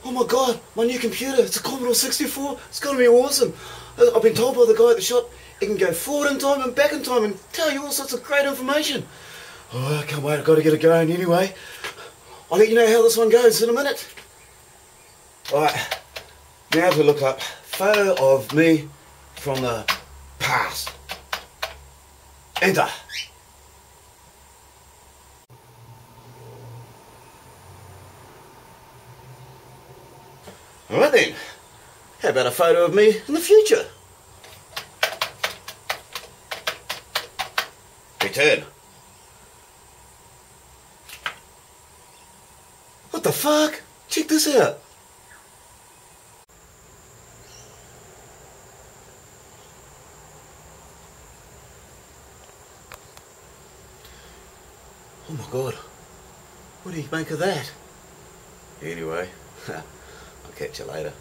Oh my god, my new computer, it's a Commodore 64, it's gonna be awesome. I've been told by the guy at the shop, it can go forward in time and back in time and tell you all sorts of great information. Oh, I can't wait, I've got to get it going anyway. I'll let you know how this one goes in a minute. Alright, now to look up photo of me from the past. Enter. Alright then, how about a photo of me in the future? Return. What the fuck? Check this out. Oh my god, what do you make of that? Anyway, I'll catch you later.